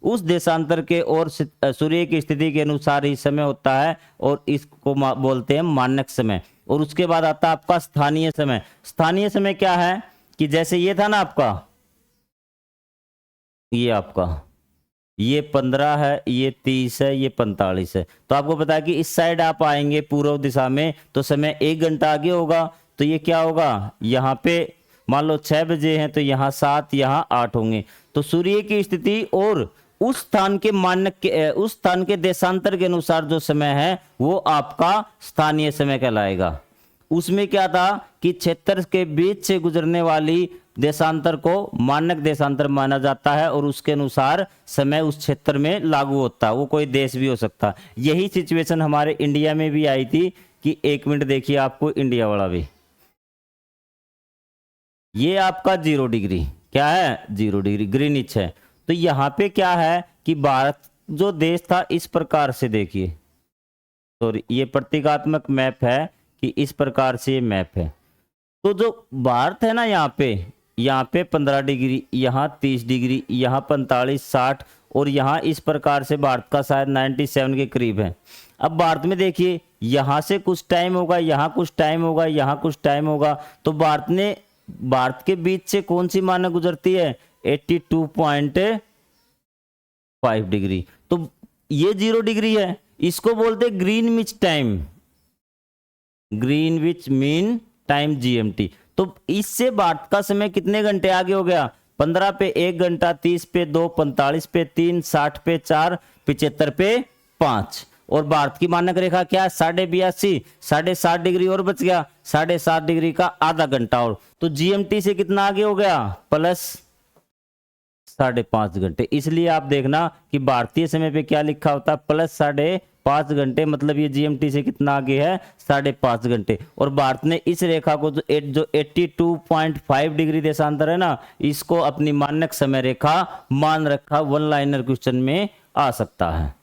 उस देशांतर के और सूर्य की स्थिति के अनुसार ही समय होता है, और इसको बोलते हैं मानक समय। और उसके बाद आता है आपका स्थानीय समय। स्थानीय समय क्या है कि जैसे ये था ना आपका, ये आपका ये 15 है, ये 30 है, ये 45 है, तो आपको पता है कि इस साइड आप आएंगे पूर्व दिशा में तो समय 1 घंटा आगे होगा, तो ये क्या होगा, यहाँ पे मान लो 6 बजे हैं तो यहाँ 7, यहाँ 8 होंगे। तो सूर्य की स्थिति और उस स्थान के मानक के, उस स्थान के देशांतर के अनुसार जो समय है वो आपका स्थानीय समय कहलाएगा। उसमें क्या था कि क्षेत्र के बीच से गुजरने वाली देशांतर को मानक देशांतर माना जाता है, और उसके अनुसार समय उस क्षेत्र में लागू होता है, वो कोई देश भी हो सकता है। यही सिचुएशन हमारे इंडिया में भी आई थी कि 1 मिनट देखिए आपको इंडिया वाला भी, ये आपका 0 डिग्री क्या है, 0 डिग्री ग्रीनिच है। तो यहाँ पे क्या है कि भारत जो देश था इस प्रकार से देखिए, तो ये प्रतीकात्मक मैप है कि इस प्रकार से ये मैप है। तो जो भारत है ना, यहाँ पे 15 डिग्री, यहाँ 30 डिग्री, यहाँ 45, 60, और यहाँ इस प्रकार से भारत का शायद 97 के करीब है। अब भारत में देखिए यहाँ से कुछ टाइम होगा, यहाँ कुछ टाइम होगा, यहाँ कुछ टाइम होगा, तो भारत के बीच से कौन सी मानक गुजरती है, 82.5 डिग्री। तो ये 0 डिग्री है, इसको बोलते हैं Greenwich time, Greenwich mean time GMT। तो इससे भारत का समय कितने घंटे आगे हो गया, 15 पे 1 घंटा, 30 पे 2, 45 पे 3, 60 पे 4, 75 पे 5। और भारत की मानक रेखा क्या है, 82.5, 7.5 डिग्री और बच गया, 7.5 डिग्री का आधा घंटा और, तो GMT से कितना आगे हो गया, प्लस 5.5 घंटे। इसलिए आप देखना कि भारतीय समय पे क्या लिखा होता है, प्लस 5.5 घंटे, मतलब ये GMT से कितना आगे है, 5.5 घंटे। और भारत ने इस रेखा को जो 82.5 डिग्री देशांतर है ना, इसको अपनी मानक समय रेखा मान रखा। 1 लाइनर क्वेश्चन में आ सकता है।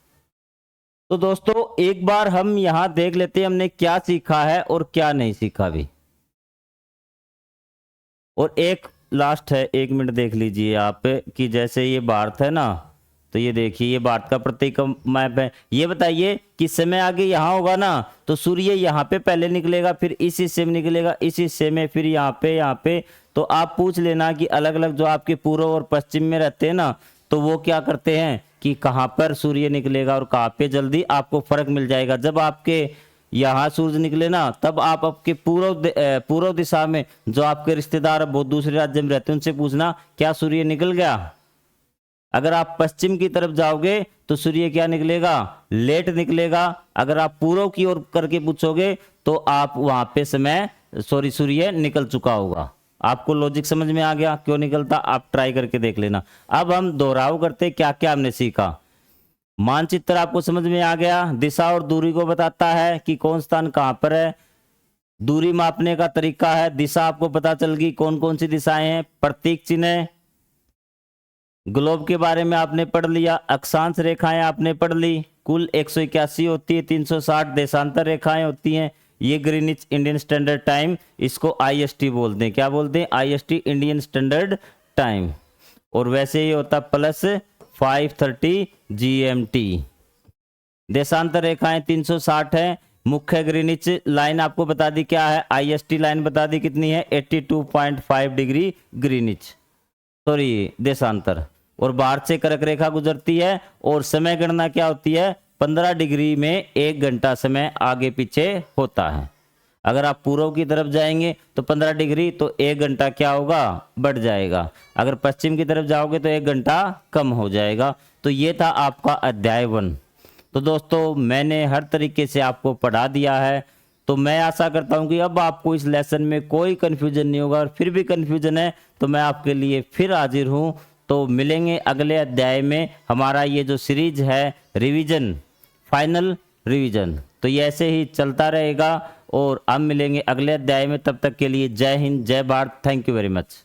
तो दोस्तों एक बार हम यहां देख लेते हैं हमने क्या सीखा है और क्या नहीं सीखा भी। और एक लास्ट है, 1 मिनट देख लीजिए आप कि जैसे ये भारत है ना, तो ये देखिए ये भारत का प्रतीक मैप है। ये बताइए कि समय आगे यहाँ होगा ना, तो सूर्य यहाँ पे पहले निकलेगा, फिर इस हिस्से में निकलेगा, इस हिस्से में, फिर यहाँ पे। तो आप पूछ लेना कि अलग अलग जो आपके पूर्व और पश्चिम में रहते हैं ना, तो वो क्या करते हैं कि कहाँ पर सूर्य निकलेगा और कहाँ पे, जल्दी आपको फर्क मिल जाएगा। जब आपके यहाँ सूरज निकले ना, तब आप आपके पूर्व दिशा में जो आपके रिश्तेदार बहुत दूसरे राज्य में रहते हैं उनसे पूछना क्या सूर्य निकल गया। अगर आप पश्चिम की तरफ जाओगे तो सूर्य क्या निकलेगा, लेट निकलेगा। अगर आप पूर्व की ओर करके पूछोगे तो आप वहां पे सूर्य निकल चुका होगा। आपको लॉजिक समझ में आ गया क्यों निकलता, आप ट्राई करके देख लेना। अब हम दोहराव करते क्या क्या हमने सीखा। मानचित्र आपको समझ में आ गया, दिशा और दूरी को बताता है कि कौन स्थान कहां पर है। दूरी मापने का तरीका है, दिशा आपको पता चल गई कौन कौन सी दिशाएं हैं, प्रतीक चिन्ह। ग्लोब के बारे में आपने पढ़ लिया, अक्षांश रेखाएं आपने पढ़ ली, कुल 181 होती है, 360 देशांतर रेखाएं होती हैं। ये ग्रीनिच इंडियन स्टैंडर्ड टाइम, इसको IST बोलते हैं। क्या बोलते हैं, IST इंडियन स्टैंडर्ड टाइम। और वैसे ये होता प्लस 5:30 GMT। देशांतर रेखाएं 360 है। मुख्य ग्रीनिच लाइन आपको बता दी क्या है, IST लाइन बता दी कितनी है, 82.5 डिग्री ग्रीनिच, सॉरी देशांतर। और भारत से कर्क रेखा गुजरती है और समय गणना क्या होती है, 15 डिग्री में 1 घंटा समय आगे पीछे होता है। अगर आप पूर्व की तरफ जाएंगे तो 15 डिग्री तो 1 घंटा क्या होगा, बढ़ जाएगा। अगर पश्चिम की तरफ जाओगे तो 1 घंटा कम हो जाएगा। तो ये था आपका अध्याय 1। तो दोस्तों मैंने हर तरीके से आपको पढ़ा दिया है। तो मैं आशा करता हूँ कि अब आपको इस लेसन में कोई कन्फ्यूजन नहीं होगा, और फिर भी कन्फ्यूजन है तो मैं आपके लिए फिर हाजिर हूँ। तो मिलेंगे अगले अध्याय में। हमारा ये जो सीरीज है रिवीजन, फाइनल रिवीजन, तो ये ऐसे ही चलता रहेगा और हम मिलेंगे अगले अध्याय में। तब तक के लिए जय हिंद, जय Bharat, thank you very much.